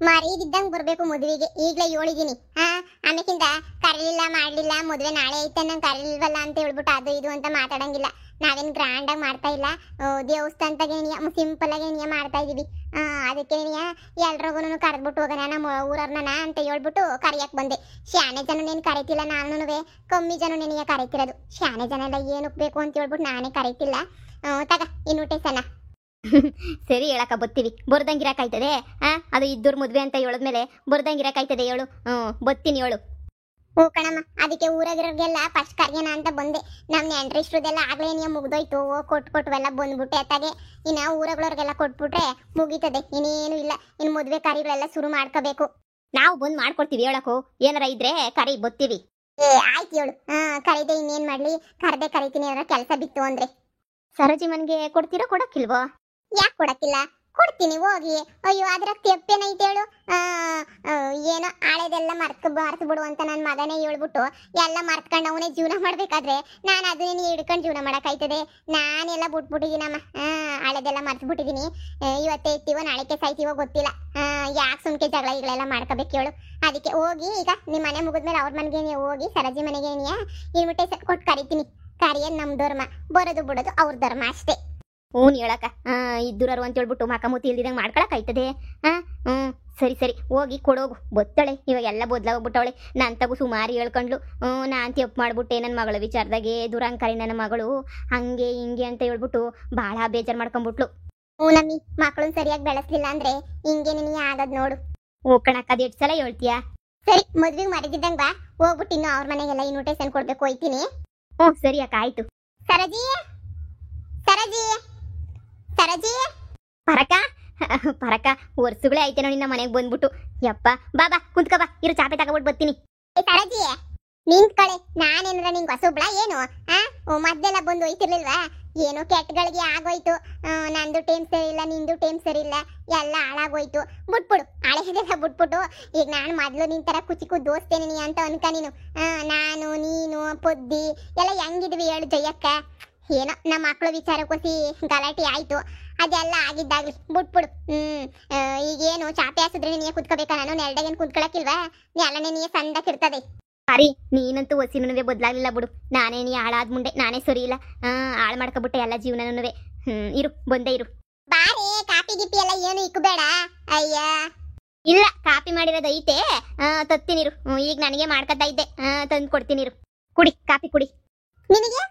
ಮರೀದಿದ್ದಂಗ್ ಬರ್ಬೇಕು ಮದುವೆಗೆ ಈಗ್ಲೇ ಹೇಳಿದೀನಿ. ಆಮೇಕಿಂದ ಕರೀಲಿಲ್ಲ ಮಾಡ್ಲಿಲ್ಲ, ಮದುವೆ ನಾಳೆ ಐತೆ ನಂಗೆ ಕರೀಲಿಲ್ವಲ್ಲ ಅಂತ ಹೇಳ್ಬಿಟ್ಟು ಅದು ಇದು ಅಂತ ಮಾತಾಡಂಗಿಲ್ಲ. ನಾವೇನ್ ಗ್ರ್ಯಾಂಡ್ ಆಗಿ ಮಾಡ್ತಾ ಇಲ್ಲ, ದೇವಸ್ಥಾನದಾಗೆ ಸಿಂಪಲ್ ಆಗಿ ಮಾಡ್ತಾ ಇದೀವಿ. ಅದಕ್ಕೆ ಎಲ್ರಿಗೂ ಕರೆದ್ಬಿಟ್ಟು ಹೋಗೋಣ ನಮ್ಮ ಊರವ್ರನ್ನ ಅಂತ ಹೇಳ್ಬಿಟ್ಟು ಕರಿಯಕ್ ಬಂದೆ. ಶಾನೆ ಜನ ನೀನು ಕರೀತಿಲ್ಲ, ನಾನುನುವೆ ಕಮ್ಮಿ ಜನ ನೀನು ಕರೀತಿರೋದು. ಶಾನೆ ಜನ ಎಲ್ಲ ಏನಕ್ಕೆ ಬೇಕು ಅಂತ ಹೇಳ್ಬಿಟ್ಟು ನಾನೇ ಕರೀತಿಲ್ಲ. ತಗ ಇನ್ವಿಟೇಷನ್. ಸರಿ ಹೇಳಕ್ಕ ಬತ್ತೀವಿ, ಬರ್ದಂಗಿರಕಾಯ್ತದೆ. ಅದು ಇದ್ದೂರ್ ಮದ್ವೆ ಅಂತ ಹೇಳಿದ್ಮೇಲೆ ಬರ್ದಂಗಿರಕಾಯ್ತದೆ ಹೇಳು. ಬತ್ತೀನಿ ಹೇಳು. ಹೂ ಕಣಮ್ಮ, ಅದಕ್ಕೆ ಊರಾಗಿರೋರ್ಗೆಲ್ಲ ಫಸ್ಟ್ ಕರ್ಯನ ಅಂತ ಬಂದೆ. ನಮ್ಮ ನೆಂಟ್ರಿಷ್ಟ್ರದೆಲ್ಲ ಆಗ್ಲೇ ನೀವು ಮುಗ್ದೋಯ್ತು, ಕೊಟ್ವೆಲ್ಲ ಬಂದ್ಬಿಟ್ಟೆ. ಅತ್ತಾಗೆ ಇನ್ನು ಊರಗಳವ್ರಿಗೆಲ್ಲ ಕೊಟ್ಬಿಟ್ರೆ ಮುಗೀತದೆ, ಇನ್ನೇನು ಇಲ್ಲ. ಇನ್ನು ಮದುವೆ ಕಾರ್ಯಗಳೆಲ್ಲ ಶುರು ಮಾಡ್ಕೋಬೇಕು. ನಾವು ಬಂದು ಮಾಡ್ಕೊಡ್ತೀವಿ ಹೇಳಕ್ಕೂ, ಏನಾರ ಇದ್ರೆ ಕರಿ ಬತ್ತೀವಿ. ಆಯ್ತು ಹೇಳು. ಕರೀದೆ ಇನ್ನೇನ್ ಮಾಡ್ಲಿ, ಕರ್ದೆ ಕರಿತೀನಿ ಏನಾರ ಕೆಲಸ ಬಿತ್ತು ಅಂದ್ರೆ. ಸರೋಜಿ ಮನ್ಗೆ ಕೊಡ್ತೀರಾ ಕೊಡಕ್ಕಿಲ್ವೋ? ಯಾಕೆ ಕೊಡಕ್ಕಿಲ್ಲ, ಕೊಡ್ತೀನಿ ಹೋಗಿ. ಅಯ್ಯೋ ಅದ್ರ ತೆಪ್ಪೇನೈತೆ ಹೇಳು. ಏನೋ ಹಳೆದೆಲ್ಲ ಮರ್ತು ಬಿಡು ಅಂತ ನನ್ನ ಮಗನೇ ಹೇಳ್ಬಿಟ್ಟು ಎಲ್ಲ ಮರ್ತ್ಕೊಂಡು ಅವನೇ ಜೀವನ ಮಾಡ್ಬೇಕಾದ್ರೆ ನಾನು ಅದನ್ನೇ ಹಿಡ್ಕೊಂಡು ಜೀವನ ಮಾಡಕ್ಕಾಯ್ತದೆ? ನಾನೆಲ್ಲ ಬಿಟ್ಬಿಟ್ಟಿದ್ದೀನಮ್ಮ. ಹಳೆದೆಲ್ಲ ಮರ್ತು ಬಿಟ್ಟಿದ್ದೀನಿ. ಇವತ್ತೇ ಇರ್ತೀವೋ ನಾಳೆಗೆ ಸಾಯ್ತೀವೋ ಗೊತ್ತಿಲ್ಲ. ಯಾಕೆ ಸುಮ್ಕೆ ಜಗಳ ಈಗಳೆಲ್ಲ ಮಾಡ್ಕೋಬೇಕು ಹೇಳು. ಅದಕ್ಕೆ ಹೋಗಿ ಈಗ ನಿಮ್ಮ ಮನೆ ಮುಗಿದ್ಮೇಲೆ ಅವ್ರ ಮನೆಗೆ ಹೋಗಿ ಸರಜಿ ಮನೆಗೆ ಇನ್ವಿಟೇಷನ್ ಕೊಟ್ಟು ಕರಿತೀನಿ. ಕರಿಯೋದು ನಮ್ಮ ಧರ್ಮ, ಬರೋದು ಬಿಡೋದು ಅವ್ರ ಧರ್ಮ ಅಷ್ಟೇ. ಹ್ಞೂ ಹೇಳಕ್ಕ. ಇದ್ದೂರರು ಅಂತ ಹೇಳ್ಬಿಟ್ಟು ಮಕಮೂತಿ ಇಲ್ದಿದಂಗೆ ಮಾಡ್ಕೊಳಕ್ಕಾಯ್ತದೆ? ಸರಿ ಸರಿ ಹೋಗಿ ಕೊಡೋಗು, ಬತ್ತಾಳೆ. ಇವಾಗ ಎಲ್ಲ ಬದಲಾಗೋಗ್ಬಿಟ್ಟವಳೆ. ನಾನು ತಗೋ ಸುಮಾರು ಹೇಳ್ಕೊಂಡ್ಲು. ನಾನು ತೆಪ್ಪು ಮಾಡ್ಬಿಟ್ಟೆ ನನ್ನ ಮಗಳ ವಿಚಾರದಾಗೆ. ದುರಂಕಾರಿ ನನ್ನ ಮಗಳು ಹಂಗೆ ಹಿಂಗೆ ಅಂತ ಹೇಳ್ಬಿಟ್ಟು ಭಾಳ ಬೇಜಾರು ಮಾಡ್ಕೊಂಬಿಟ್ಲು. ಹ್ಞೂ ನಮ್ಮಿ, ಮಕ್ಕಳನ್ನ ಸರಿಯಾಗಿ ಬೆಳೆಸ್ಲಿಲ್ಲ ಅಂದ್ರೆ ಹಿಂಗೆ ನಿನಗೆ ಆಗದ್ ನೋಡು. ಓ ಕಣಕ್ಕ, ಅದು ಎಷ್ಟು ಸಲ ಹೇಳ್ತೀಯಾ? ಸರಿ, ಮದ್ವೆಗೆ ಮರಿದಿದ್ದಂಗೆ ಬಾ. ಹೋಗ್ಬಿಟ್ಟು ಇನ್ನು ಅವ್ರ ಮನೆಗೆಲ್ಲ ಇನ್ವಿಟೇಷನ್ ಕೊಡ್ಬೇಕು, ಹೋಯ್ತೀನಿ. ಹ್ಞೂ ಸರಿ ಅಕ್ಕ, ಆಯ್ತು. ಸರಜಿ ಸರಜಿ ಸರಜಿ ಪರಕ ಪರಕ ವರ್ಷಗಳೇ ಆಯ್ತೇನೋ ನಿನ್ನ ಮನೆಗೆ ಬಂದ್ಬಿಟ್ಟು. ಯಪ್ಪ ಬಾ ಬಾ ಕುಂತ್ಕ ಬಾ, ಇರು ಚಾಪೆ ತಗೊಬಿಟ್ಟು ಬರ್ತೀನಿ. ಸರಜಿ ನಿಂತ್ಕಳೆ, ನಾನೇನ್ರ ನಿಂಗೆ ಹೊಸಬ್ಳ ಏನು? ಮದ್ದೆಲ್ಲ ಬಂದು ಹೋಯ್ತಿರ್ಲಿಲ್ವಾ? ಏನೋ ಕೆಟ್ಟಗಳಿಗೆ ಆಗೋಯ್ತು. ನಂದು ಟೈಮ್ ಸರಿ ಇಲ್ಲ, ನಿಂದು ಟೈಮ್ ಸರಿ ಇಲ್ಲ, ಎಲ್ಲ ಹಾಳಾಗೋಯ್ತು. ಬಿಟ್ಬಿಡು, ಹಳೆದೆಲ್ಲ ಬಿಟ್ಬಿಟ್ಟು ಈಗ ನಾನು ಮೊದಲು ನಿನ್ ತರ ಕುಚಿಕು ದೋಸ್ತೇನೆ ಅಂತ ಅನ್ಕ ನೀನು. ನಾನು ನೀನು ಪೊದ್ದಿ ಎಲ್ಲ ಹೆಂಗಿದ್ವಿ ಹೇಳು ಜಯಕ್ಕ? ಏನೋ ನಮ್ಮ ಮಕ್ಕಳು ವಿಚಾರಕ್ಕೋಸಿ ಗಲಾಟೆ ಆಯ್ತು, ಅದೆಲ್ಲ ಆಗಿದ್ದಾಗ್ಲಿ ಬಿಟ್ಬಿಡು. ಈಗೇನು ಚಾಪೆ ಹಾಸಿದ್ರೆ ನೀನೇ ಕುತ್ಕೋಬೇಕಾ? ನಾನು ನೆರಡಗೇನು ಕುತ್ಕೊಳಕಿಲ್ವಾ? ಎಲ್ಲನೇ ನೀ ಸಂದಕ್ಕಿರ್ತದೆ. ಸರಿ, ನೀನಂತೂ ಹೊಸಿನೂ ಬದಲಾಗ್ಲಿಲ್ಲ ಬಿಡು. ನಾನೇ ನೀ ಹಾಳಾದ ಮುಂಡೆ, ನಾನೇ ಸರಿ ಇಲ್ಲ. ಹಾಳು ಮಾಡ್ಕೊಬಿಟ್ಟೆ ಎಲ್ಲ ಜೀವನನೂ. ಇರು, ಬಂದೇ ಇರು. ಬಾರೇ, ಕಾಪಿ ಗಿಪಿ ಎಲ್ಲ ಏನು ಇಕ್ಕಬೇಡ. ಅಯ್ಯ ಇಲ್ಲ, ಕಾಪಿ ಮಾಡಿರೋದು ಐತೆ, ತತ್ತೀನಿರು. ಈಗ ನನಗೆ ಮಾಡ್ಕೊತಾ ಇದ್ದೆ, ತಂದು ಕೊಡ್ತೀನಿರು. ಕುಡಿ, ಕಾಪಿ ಕುಡಿ. ನಿನಗೆ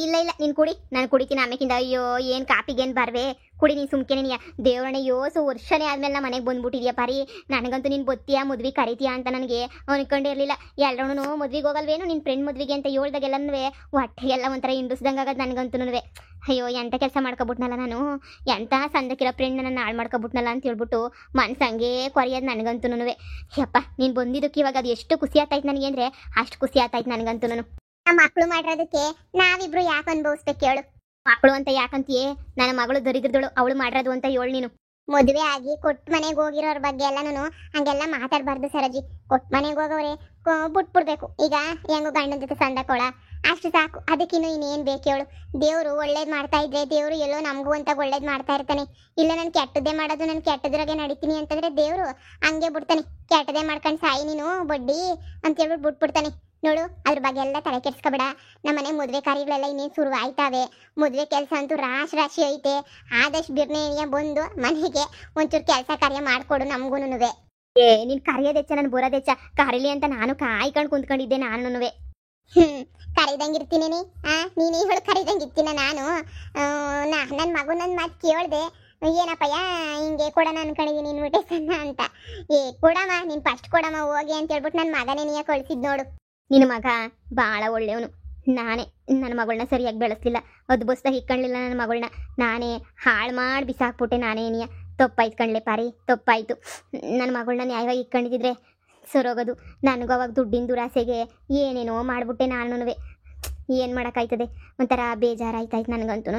ಇಲ್ಲ ಇಲ್ಲ, ನೀನು ಕುಡಿ, ನಾನು ಕುಡಿತೀನಿ ಆಮೇಕಿಂದ. ಅಯ್ಯೋ ಏನು ಕಾಪಿಗೇನು ಬರ್ವೆ, ಕುಡಿ ನೀನು ಸುಮ್ಕೆ. ನೀನು ದೇವರಣ್ಣ ಯೋಸು ವರ್ಷನೇ ಆದ್ಮೇಲೆ ನಮ್ಮ ಮನೆಗೆ ಬಂದ್ಬಿಟ್ಟಿದ್ಯಾ ಪಾರಿ. ನನಗಂತೂ ನೀನು ಬತ್ತೀಯಾ ಮದ್ವೆ ಕರಿತೀಯಾ ಅಂತ ನನಗೆ ಅನ್ಕೊಂಡಿರಲಿಲ್ಲ. ಎಲ್ಲರೂ ಮದ್ವೆಗೆ ಹೋಗಲ್ವೇನು ನಿನ್ನ ಫ್ರೆಂಡ್ ಮದ್ವೆಗೆ ಅಂತ ಹೇಳ್ದಾಗೆಲ್ಲನೂ ಹೊಟ್ಟೆಗೆಲ್ಲ ಒಂಥರ ಹಿಂಡಿಸ್ದಂಗೆ ಆಗೋದು ನನಗಂತೂ. ಅಯ್ಯೋ ಎಂಥ ಕೆಲಸ ಮಾಡ್ಕೊಬಿಟ್ನಲ್ಲ ನಾನು, ಎಂಥ ಸಂದಕ್ಕಿರೋ ಫ್ರೆಂಡ್ ನನ್ನ ಹಾಳು ಮಾಡ್ಕೊಬಿಟ್ನಲ್ಲ ಅಂತ ಹೇಳ್ಬಿಟ್ಟು ಮನ್ಸು ಹಂಗೆ ಕೊರಿಯೋದು ನನಗಂತೂ. ಯಪ್ಪ ನೀನು ಬಂದಿದ್ದಕ್ಕೆ ಇವಾಗ ಅದು ಎಷ್ಟು ಖುಷಿ ಆಗ್ತಾಯ್ತು ನನಗೆ ಅಂದರೆ ಅಷ್ಟು ಖುಷಿ ಆಗ್ತಾಯ್ತು ನನಗಂತೂ. ನಮ್ಮ ಮಕ್ಕಳು ಮಾಡಿರೋದಕ್ಕೆ ನಾವಿಬ್ರು ಯಾಕೆ ಅನುಭವಿಸ್ಬೇಕು ಹೇಳು? ಮಕ್ಕಳು ಅಂತ ಯಾಕಂತೀಯೇ? ನನ್ನ ಮಗಳು ದರಿದ್ರದಳು, ಅವಳು ಮಾಡಿರೋದು ಅಂತ ಹೇಳು ನೀನು. ಮದುವೆ ಆಗಿ ಕೊಟ್ಟು ಮನೆಗೆ ಹೋಗಿರೋರ ಬಗ್ಗೆ ಎಲ್ಲ ನಾನು ಹಂಗೆಲ್ಲ ಮಾತಾಡಬಾರ್ದು ಸರಜಿ. ಕೊಟ್ಟು ಮನೆಗೆ ಹೋಗೋರೆ ಬಿಟ್ಬಿಡ್ಬೇಕು. ಈಗ ಹೆಂಗೋ ಗಂಡನ ಜೊತೆ ಸಂದಕೊಳ ಅಷ್ಟು ಸಾಕು. ಅದಕ್ಕಿನ್ನು ಇನ್ನೇನು ಬೇಕು ಹೇಳು? ದೇವರು ಒಳ್ಳೇದು ಮಾಡ್ತಾ ಇದ್ರೆ ದೇವರು ಎಲ್ಲೋ ನಮಗೂ ಅಂತ ಒಳ್ಳೇದು ಮಾಡ್ತಾ ಇರ್ತಾನೆ. ಇಲ್ಲ ನಾನು ಕೆಟ್ಟದ್ದೇ ಮಾಡೋದು, ನಾನು ಕೆಟ್ಟದ್ರಾಗೆ ನಡೀತೀನಿ ಅಂತಂದ್ರೆ ದೇವರು ಹಂಗೆ ಬಿಡ್ತಾನೆ. ಕೆಟ್ಟದೇ ಮಾಡ್ಕೊಂಡು ಸಾಯಿ ನೀನು ಬಡ್ಡಿ ಅಂತ ಹೇಳ್ಬಿಟ್ಟು ಬಿಟ್ಬಿಡ್ತಾನೆ ನೋಡು. ಅದ್ರ ಬಗ್ಗೆ ಎಲ್ಲ ತಲೆ ಕೆಡ್ಸ್ಕೊಬೇಡ. ನಮ್ಮನೆ ಮದುವೆ ಕಾರ್ಯಗಳೆಲ್ಲ ಇನ್ನೇನು ಶುರು ಆಯ್ತಾವೆ. ಮದುವೆ ಕೆಲಸ ಅಂತೂ ರಾಶಿ ಐತೆ. ಆದಷ್ಟು ಬಿರ್ನೆಯ ಬಂದು ಮನೆಗೆ ಒಂಚೂರು ಕೆಲಸ ಕಾರ್ಯ ಮಾಡಿಕೊಡು ನಮಗೂನುವೆ. ನೀನು ಕರೆಯೋದೆಚ್ಚ, ನಾನು ಬರೋದೆಚ್ಚ. ಕರೀಲಿ ಅಂತ ನಾನು ಕಾಯ್ಕೊಂಡು ಕುಂತ್ಕೊಂಡಿದ್ದೆ ನಾನುನುವೆ. ಕರೀದಂಗಿರ್ತೀನಿ ನೀನು ಹೇಳು, ಕರೀದಂಗಿರ್ತೀನ ನಾನು? ನನ್ನ ಮಗು ನನ್ನ ಮಾತು ಕೇಳಿದೆ. ಏನಪ್ಪಯ್ಯ ಹಿಂಗೆ ಕೊಡೋಣ ಅನ್ಕೊಂಡಿದ್ದೀನಿ ಇನ್ವಿಟೇಷನ್ ಅಂತ. ಕೊಡಮ್ಮ, ನೀನು ಫಸ್ಟ್ ಕೊಡಮ್ಮ ಹೋಗಿ ಅಂತ ಹೇಳ್ಬಿಟ್ಟು ನನ್ನ ಮಗನೇ ನೀ ಕಳಿಸಿದ್ ನೋಡು. ನಿನ್ನ ಮಗ ಭಾಳ ಒಳ್ಳೆಯವನು. ನಾನೇ ನನ್ನ ಮಗಳನ್ನ ಸರಿಯಾಗಿ ಬೆಳೆಸಲಿಲ್ಲ, ಅದು ಬಸ್ದಾಗ ಇಕ್ಕೊಳ್ಳಿಲ್ಲ ನನ್ನ ಮಗಳನ್ನ. ನಾನೇ ಹಾಳು ಮಾಡಿ ಬಿಸಾಕ್ಬಿಟ್ಟೆ. ನಾನೇ ನೀ ತಪ್ಪಾಯ್ತು ಕಣ್ಲೆ ಪಾರಿ, ತಪ್ಪಾಯಿತು. ನನ್ನ ಮಗಳನ್ನ ನ್ಯಾಯವಾಗಿ ಇಕ್ಕೊಂಡಿದ್ರೆ ಸರೋಗೋದು. ನನಗೂ ಅವಾಗ ದುಡ್ಡಿನ ದುರಾಸೆಗೆ ಏನೇನೋ ಮಾಡಿಬಿಟ್ಟೆ ನಾನುನುವೆ. ಏನು ಮಾಡೋಕ್ಕಾಯ್ತದೆ? ಒಂಥರ ಬೇಜಾರಾಯ್ತಾಯ್ತು ನನಗಂತೂ.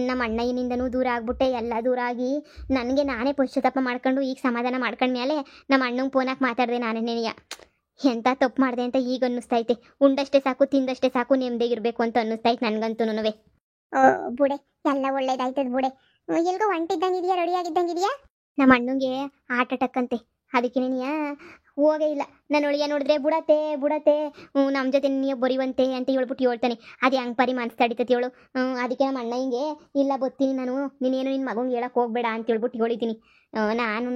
ನಮ್ಮ ಅಣ್ಣಯ್ಯನಿಂದನೂ ದೂರ ಆಗ್ಬಿಟ್ಟೆ. ಎಲ್ಲ ದೂರ ಆಗಿ ನನಗೆ ನಾನೇ ಪಶ್ಚಾತ್ತಾಪ ಮಾಡ್ಕೊಂಡು ಈಗ ಸಮಾಧಾನ ಮಾಡ್ಕೊಂಡ್ಮೇಲೆ ನಮ್ಮ ಅಣ್ಣಂಗೆ ಫೋನಾಗಿ ಮಾತಾಡಿದೆ ನಾನೇನೇನಿಯ. ಎಂಥ ತಪ್ಪು ಮಾಡಿದೆ ಅಂತ ಈಗ ಅನ್ನಿಸ್ತೈತೆ. ಉಂಡಷ್ಟೇ ಸಾಕು, ತಿಂದಷ್ಟೇ ಸಾಕು, ನೆಮ್ಮದಿಗಿರ್ಬೇಕು ಅಂತ ಅನ್ನಿಸ್ತೈತೆ ನನಗಂತೂ. ಬುಡೆ ಎಲ್ಲ ಒಳ್ಳೇದಾಯ್ತದ ಬುಡೆ. ಎಲ್ಗೋ ಹೊಂಟಿದ್ದಂಗಿದೆಯಾ? ರೆಡಿ ಆಗಿದ್ದಂಗಿದೆಯಾ? ನಮ್ಮ ಅಣ್ಣಂಗೆ ಹಾರ್ಟ್ ಅಟ್ಯಾಕ್ ಅಂತೆ. ಅದಕ್ಕೆ ನೀನಿಯ ಹೋಗೇ ಇಲ್ಲ. ನನ್ನ ಒಳಿಯ ನೋಡಿದ್ರೆ ಬುಡತ್ತೆ ಬುಡತ್ತೆ ನಮ್ಮ ಜೊತೆ ನೀನು ಬರಿವಂತೆ ಅಂತ ಹೇಳ್ಬಿಟ್ಟು ಹೇಳ್ತಾನೆ. ಅದು ಹೆಂಗೆ ಪರಿ ಮನ್ಸು ತಡಿತೈತಿ ಹೇಳು. ಅದಕ್ಕೆ ನಮ್ಮ ಅಣ್ಣ ಹಿಂಗೆ ಇಲ್ಲ ಬತ್ತೀನಿ ನಾನು, ನೀನೇನು ನಿನ್ನ ಮಗಂಗೆ ಹೇಳಕ್ಕೆ ಹೋಗ್ಬೇಡ ಅಂತ ಹೇಳ್ಬಿಟ್ಟು ಹೇಳಿದ್ದೀನಿ. ನಾನು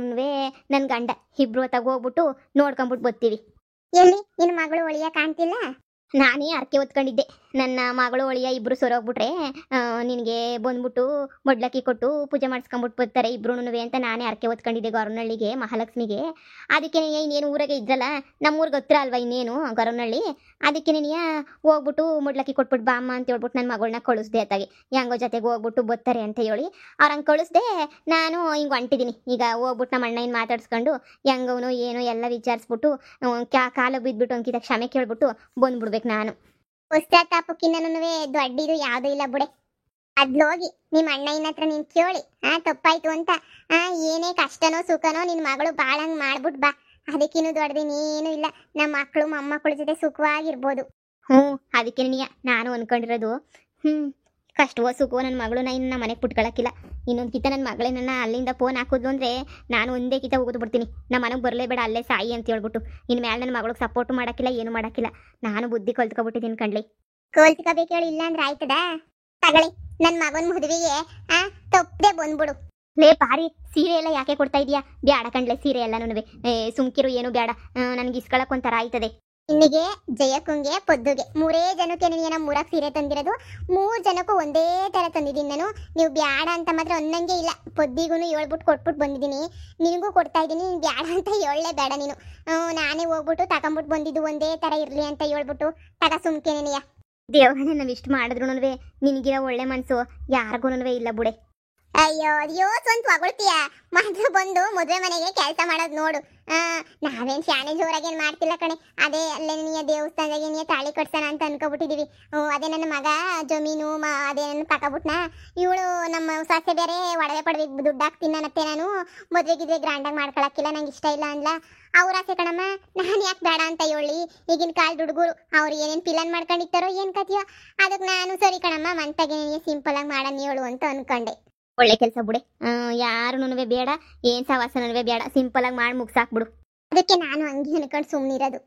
ನನ್ನ ಗಂಡ ಇಬ್ರು ಹೊತ್ತಾಗ ಹೋಗ್ಬಿಟ್ಟು ನೋಡ್ಕೊಂಬಿಟ್ಟು ಬರ್ತೀವಿ. ಎಲ್ಲಿ ನಿನ್ನ ಮಗಳು ಒಳಿಯ ಕಾಣ್ತಿಲ್ಲ? ನಾನೇ ಅರ್ಕೆ ಹೊತ್ಕೊಂಡಿದ್ದೆ. ನನ್ನ ಮಗಳು ಒಳಿಯ ಇಬ್ರು ಸೊರೋಗ್ಬಿಟ್ರೆ ನಿನಗೆ ಬಂದ್ಬಿಟ್ಟು ಮೊಡ್ಲಕ್ಕಿ ಕೊಟ್ಟು ಪೂಜೆ ಮಾಡಿಸ್ಕೊಂಬಿಟ್ಟು ಬರ್ತಾರೆ ಇಬ್ರುನುವೆ ಅಂತ ನಾನೇ ಅರ್ಕೆ ಹೊತ್ಕೊಂಡಿದ್ದೆ ಗೌರವನಹಳ್ಳಿಗೆ ಮಹಾಲಕ್ಷ್ಮಿಗೆ. ಅದಕ್ಕೆ ಇನ್ನೇನು ಊರಾಗೆ ಇದ್ರಲ್ಲ, ನಮ್ಮೂರಿಗೆ ಹತ್ರ ಅಲ್ವಾ ಇನ್ನೇನು ಗೌರವನಹಳ್ಳಿ. ಅದಕ್ಕೆ ನೀನು ಹೋಗ್ಬಿಟ್ಟು ಮೊಡ್ಲಕ್ಕಿ ಕೊಟ್ಬಿಟ್ಟು ಬಾ ಅಮ್ಮ ಅಂತ ಹೇಳ್ಬಿಟ್ಟು ನನ್ನ ಮಗಳನ್ನ ಕಳಿಸ್ದೆ ಅತ್ತಾಗೆ. ಹೆಂಗೋ ಜೊತೆಗೆ ಹೋಗ್ಬಿಟ್ಟು ಬರ್ತಾರೆ ಅಂತ ಹೇಳಿ ಅವ್ರು ಹಂಗೆ ಕಳಿಸ್ದೆ. ನಾನು ಹಿಂಗೆ ಹೊಂಟಿದ್ದೀನಿ ಈಗ. ಹೋಗ್ಬಿಟ್ಟು ನಮ್ಮ ಅಣ್ಣ ಮಾತಾಡ್ಸ್ಕೊಂಡು ಹೆಂಗವನು ಏನು ಎಲ್ಲ ವಿಚಾರಿಸ್ಬಿಟ್ಟು ಕಾಲ ಬಿದ್ದುಬಿಟ್ಟು ಅಂಕಿತ ಕ್ಷಮೆ ಕೇಳ್ಬಿಟ್ಟು ಬಂದ್ಬಿಡ್ಬೇಕು ನಾನು. ಪಶ್ಚಾತ್ತಾಪಕ್ಕಿನ್ನೂ ದೊಡ್ಡಿದು ಯಾವುದೂ ಇಲ್ಲ ಬಿಡೆ. ಅದ್ಲೋಗಿ ನಿಮ್ಮ ಅಣ್ಣನ ಹತ್ರ ನೀನು ಕೇಳಿ ತಪ್ಪಾಯ್ತು ಅಂತ. ಏನೇ ಕಷ್ಟನೋ ಸುಖನೋ ನಿನ್ನ ಮಗಳು ಬಾಳಂಗ್ ಮಾಡ್ಬಿಟ್ಟು ಬಾ. ಅದಕ್ಕಿನ್ನೂ ದೊಡ್ಡದೇನೇನು ಇಲ್ಲ. ನಮ್ಮ ಮಕ್ಕಳು ಮೊಮ್ಮಕ್ಕಳ ಜೊತೆ ಸುಖವಾಗಿರ್ಬೋದು. ಅದಕ್ಕೆ ನಾನು ಅನ್ಕೊಂಡಿರೋದು ಕಷ್ಟವೋ ಸುಖವೋ ನನ್ನ ಮಗಳನ್ನ ಇನ್ನು ನಮ್ಮ ಮನೆಗೆ ಪುಟ್ಕೊಳಕ್ಕಿಲ್ಲ. ಇನ್ನೊಂದು ಕಿತ್ತ ನನ್ನ ಮಗಳೇ ನನ್ನ ಅಲ್ಲಿಂದ ಫೋನ್ ಹಾಕೋದು ಅಂದರೆ ನಾನು ಒಂದೇ ಕಿತ್ತ ಹೋಗೋದು ಬಿಡ್ತೀನಿ. ನಮ್ಮ ಮನೆಗೆ ಬರಲೇಬೇಡ ಅಲ್ಲೇ ಸಾಯಿ ಅಂತ ಹೇಳ್ಬಿಟ್ಟು. ಇನ್ನು ಮೇಲೆ ನನ್ನ ಮಗಳಿಗೆ ಸಪೋರ್ಟು ಮಾಡೋಕ್ಕಿಲ್ಲ, ಏನು ಮಾಡೋಕ್ಕಿಲ್ಲ. ನಾನು ಬುದ್ಧಿ ಕಲ್ತ್ಕೊಬಿಟ್ಟಿದ್ದೀನಿ ಕಣ್ಲಿ. ಕಲ್ತ್ಕೋಬೇಕು ಹೇಳಿ, ಇಲ್ಲ ಅಂದ್ರೆ ಆಯ್ತದ? ತಗೊಳ್ಳಿ ನನ್ನ ಮಗನ ಮದುವೆಗೆ ತಪ್ಪದೆ ಬಂದ್ಬಿಡು. ಲೇ ಪಾರಿ, ಸೀರೆ ಎಲ್ಲ ಯಾಕೆ ಕೊಡ್ತಾ ಇದೀಯಾ? ಬ್ಯಾಡ ಕಣ್ಲೆ ಸೀರೆ ಎಲ್ಲ ನನಗೆ. ಸುಮ್ಕಿರು, ಏನು ಬೇಡ. ನನಗೆ ಇಸ್ಕೊಳಕ್ಕೆ ಒಂಥರ ಆಯ್ತದೆ. ಇನ್ನಿಗೆ ಜಯಕ್ಕಂಗೆ ಪೊದ್ದುಗೆ 3 ಜನಕ್ಕೆ ನೀನು ನಮ್ಮ ಊರಾಗ ಸೀರೆ ತಂದಿರೋದು. 3 ಜನಕ್ಕೂ ಒಂದೇ ಥರ ತಂದಿದ್ದೀನಿ ನಾನು. ನೀವು ಬ್ಯಾಡ ಅಂತ ಮಾತ್ರ ಅನ್ನಂಗೆ ಇಲ್ಲ. ಪೊದ್ದಿಗೂ ಹೇಳ್ಬಿಟ್ಟು ಕೊಟ್ಬಿಟ್ಟು ಬಂದಿದ್ದೀನಿ, ನಿನಗೂ ಕೊಡ್ತಾ ಇದ್ದೀನಿ. ನೀನು ಬ್ಯಾಡ ಅಂತ ಹೇಳಲೇ ಬೇಡ ನೀನು. ನಾನೇ ಹೋಗ್ಬಿಟ್ಟು ತಗೊಂಬಿಟ್ಟು ಬಂದಿದ್ದು ಒಂದೇ ಥರ ಇರಲಿ ಅಂತ ಹೇಳ್ಬಿಟ್ಟು ತಗ ಸುಮ್ಕೆ ನೀನಿಯ. ದೇವ್ರನ್ನೇ ನಾವು ಇಷ್ಟು ಮಾಡಿದ್ರು ನಿನಗಿರೋ ಒಳ್ಳೆ ಮನಸ್ಸು ಯಾರಿಗೂ ಇಲ್ಲ ಬುಡೆ. ಅಯ್ಯೋ ಅಯ್ಯೋ ಸ್ವಂತ ಹೊಗಳ್ತೀಯ. ಮೊದಲು ಬಂದು ಮದುವೆ ಮನೆಗೆ ಕೆಲಸ ಮಾಡೋದು ನೋಡು. ನಾವೇನು ಶಾನೆ ಜೋರಾಗೇನು ಮಾಡ್ತಿಲ್ಲ ಕಣೆ. ಅದೇ ಅಲ್ಲೇ ನೀ ದೇವಸ್ಥಾನದಾಗೆ ನೀ ತಾಳಿ ಕಟ್ಸೋಣ ಅಂತ ಅನ್ಕೊಬಿಟ್ಟಿದೀವಿ. ಅದೇ ನನ್ನ ಮಗ ಜಮೀನು ಅದೇ ನನ್ನ ತಗೊಬಿಟ್ನ. ಇವಳು ನಮ್ಮ ಸೊಸೆ ಬೇರೆ ಒಡವೆ ಪಡವೆ ದುಡ್ಡು ಹಾಕ್ತೀನಿ ನನ್ನತ್ತೆ. ನಾನು ಮದುವೆಗಿದ್ರೆ ಗ್ರ್ಯಾಂಡಾಗಿ ಮಾಡ್ಕೊಳಕ್ಕಿಲ್ಲ, ನಂಗೆ ಇಷ್ಟ ಇಲ್ಲ ಅಂದ್ಲ. ಅವ್ರ ಆಸೆ ಕಣಮ್ಮ, ನಾನು ಯಾಕೆ ಬೇಡ ಅಂತ ಹೇಳಿ. ಈಗಿನ ಕಾಲದ ಹುಡುಗರು ಅವ್ರು ಏನೇನು ಪಿಲನ್ ಮಾಡ್ಕೊಂಡಿರ್ತಾರೋ ಏನು ಕತಿಯೋ. ಅದಕ್ಕೆ ನಾನು ಸರಿ ಕಣಮ್ಮ ಮಂತಾಗೆ ಸಿಂಪಲ್ ಆಗಿ ಮಾಡೋಣ ಹೇಳು ಅಂತ ಅನ್ಕೊಂಡೆ. ಒಳ್ಳೆ ಕೆಲಸ ಬಿಡೆ. ಯಾರು ಬೇಡ, ಏನ್ ಸವಾಸನೂ ಬೇಡ, ಸಿಂಪಲ್ ಆಗಿ ಮಾಡಿ ಮುಗ್ಸಾಕ್ಬಿಡು. ಅದಕ್ಕೆ ನಾನು ಹಂಗೆ ಅನ್ಕೊಂಡು ಸುಮ್ಮನಿರೋದು.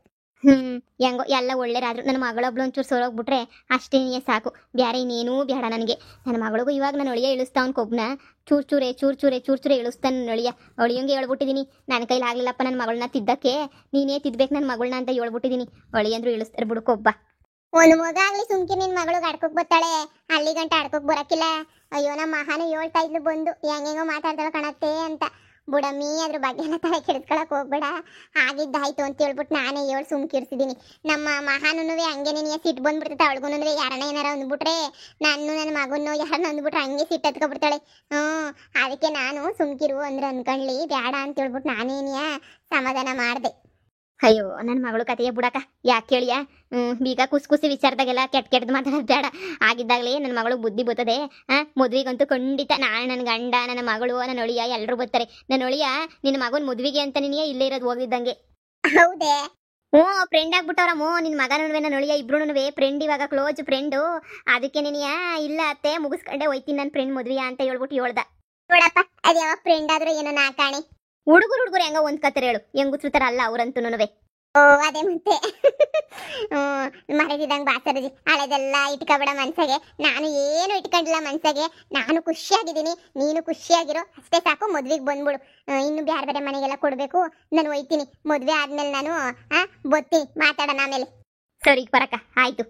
ಹೆಂಗೋ ಎಲ್ಲ ಒಳ್ಳೆರಾದ್ರು. ನನ್ನ ಮಗಳೊಬ್ಳು ಒಂಚೂರು ಸೋರೋಗ್ಬಿಟ್ರೆ ಅಷ್ಟೇ ಸಾಕು, ಬೇರೆ ಇನ್ನೇನೂ ಬೇಡ ನನಗೆ. ನನ್ನ ಮಗಳಿಗೂ ಇವಾಗ ನಾನು ಒಳಿಯ ಇಳಿಸ್ತಾವನ್ ಕೊಬ್ಬನ ಚೂರು ಚೂರೇ ಇಳಿಸ್ತಾನೆ ನನ್ನ ಒಳಿಯ. ಒಳಿಯಂಗೆ ಹೇಳ್ಬಿಟ್ಟಿದ್ದೀನಿ, ನನ್ನ ಕೈಲಿ ಆಗ್ಲಿಲ್ಲಪ್ಪ ನನ್ನ ಮಗಳನ್ನ ತಿದ್ದಕ್ಕೆ, ನೀನೇ ತಿದ್ಬೇಕು ನನ್ನ ಮಗಳನ್ನ ಅಂತ ಹೇಳ್ಬಿಟ್ಟಿದ್ದೀನಿ. ಒಳಿಯಂದ್ರು ಇಳಿಸ್ತಾರೆ ಬಿಡು ಕೊಬ್ಬ. ಒಂದು ಮಗ ಆಗ್ಲಿ ಸುಮ್ಕೆ ನಿನ್ ಮಗಳಿಗೆ ಆಡ್ಕೋಕ್ ಬರ್ತಾಳೆ, ಅಲ್ಲಿ ಗಂಟ ಆಡ್ಕೋಕ್ ಬರಕಿಲ್ಲ. ಅಯ್ಯೋ ನಮ್ಮ ಮಹಾನು ಹೇಳ್ತಾ ಇದ್ಲು ಬಂದು ಹೆಂಗೆಂಗೋ ಮಾತಾಡ್ತಾಳ ಕಣತ್ತೆ ಅಂತ. ಬುಡಮ್ಮಿ ಅದ್ರ ಬಗ್ಗೆ ಎಲ್ಲ ತಲೆ ಕೆಡಿಸ್ಕೊಳಕ್ ಹೋಗ್ಬೇಡ, ಆಗಿದ್ದಾಯ್ತು ಅಂತ ಹೇಳ್ಬಿಟ್ಟು ನಾನೇ ಹೇಳಿ ಸುಮ್ಕಿರ್ಸಿದೀನಿ. ನಮ್ಮ ಮಹಾನುವೆ ಹಂಗೆ ನೀನು ಸಿಟ್ಟು ಬಂದ್ಬಿಡ್ತೈತೆ. ಅವಳಿಗೂ ಯಾರನ್ನ ಏನಾರ ಅಂದ್ಬಿಟ್ರೆ, ನನ್ನ ಮಗನ್ನು ಯಾರನ್ನ ಅಂದ್ಬಿಟ್ರೆ ಹಂಗೆ ಸಿಟ್ಟು ಹತ್ಕೊಬಿಡ್ತಾಳೆ. ಅದಕ್ಕೆ ನಾನು ಸುಮ್ಕಿರು ಅಂದ್ರೆ ಅನ್ಕೊಂಡ್ಲಿ ಬೇಡ ಅಂತ ಹೇಳ್ಬಿಟ್ಟು ನಾನೇನಿಯ ಸಮಾಧಾನ ಮಾಡಿದೆ. ಅಯ್ಯೋ ನನ್ನ ಮಗಳು ಕತೆಯ ಬುಡಕ ಯಾಕೆ ಕೇಳಿಯ. ಬೀಗ ಕುಸಿ ವಿಚಾರದಾಗೆಲ್ಲ ಕೆಟ್ಟದ್ದು ಮಾತಾಡೋದು ಬೇಡ. ಆಗಿದ್ದಾಗಲೇ ನನ್ನ ಮಗಳು ಬುದ್ಧಿ ಬರ್ತದೆ. ಮದುವೆಗಂತೂ ಖಂಡಿತ ನಾನು, ನನ್ನ ಗಂಡ, ನನ್ನ ಮಗಳು, ನನ್ನ ಒಳಿಯ ಎಲ್ಲರೂ ಬರ್ತಾರೆ. ನನ್ನ ಒಳಿಯ ನಿನ್ನ ಮಗನ ಮದುವೆಗೆ ಅಂತ ನೀನೇ ಇಲ್ಲೇ ಇರೋದು ಹೋಗಿದ್ದಂಗೆ. ಹೌದೇ? ಫ್ರೆಂಡ್ ಆಗ್ಬಿಟ್ಟವ್ರಮ್ಮ ನಿನ್ನ ಮಗನೂ ನನ್ನ ಒಳಿಯ ಇಬ್ರು ಫ್ರೆಂಡ್, ಇವಾಗ ಕ್ಲೋಸ್ ಫ್ರೆಂಡು. ಅದಕ್ಕೆ ನೀನಿಯ ಇಲ್ಲ ಅತ್ತೆ ಮುಗಿಸ್ಕೊಂಡೆ ಹೋಯ್ತೀನಿ ನನ್ನ ಫ್ರೆಂಡ್ ಮದುವೆಯ ಅಂತ ಹೇಳ್ಬಿಟ್ಟು ಹೇಳ್ದ. ನೋಡಪ್ಪ ಅದು ಯಾವಾಗ ಫ್ರೆಂಡ್ ಆದ್ರೂ ಏನೋ ನಾ ಕಾಣೆ. ಹುಡುಗರು ಹೆಂಗ ಒಂದ್ ಕತ್ತರ ಹೇಳು, ಹೆಂಗುಸ್ತಾರ ಅಲ್ಲ ಅವ್ರಂತೂ. ಅದೇ ಮತ್ತೆ ಮರೆದಿದ್ದಂಗೆ ಬಾಸರಜಿ ಹಳೆದೆಲ್ಲ ಇಟ್ಕೊಬೇಡ ಮನ್ಸಾಗೆ. ನಾನು ಏನು ಇಟ್ಕೊಂಡಿಲ್ಲ ಮನ್ಸಾಗೆ. ನಾನು ಖುಷಿಯಾಗಿದ್ದೀನಿ, ನೀನು ಖುಷಿಯಾಗಿರೋ ಅಷ್ಟೇ ಸಾಕು. ಮದ್ವೆಗೆ ಬಂದ್ಬಿಡು. ಇನ್ನು ಬೇರೆ ಮನೆಗೆಲ್ಲ ಕೊಡ್ಬೇಕು. ನಾನು ಒಯ್ತೀನಿ. ಮದ್ವೆ ಆದ್ಮೇಲೆ ನಾನು ಬರ್ತೀನಿ, ಮಾತಾಡೋಣ ಆಮೇಲೆ. ಸರಿ ಪರಕ ಆಯ್ತು.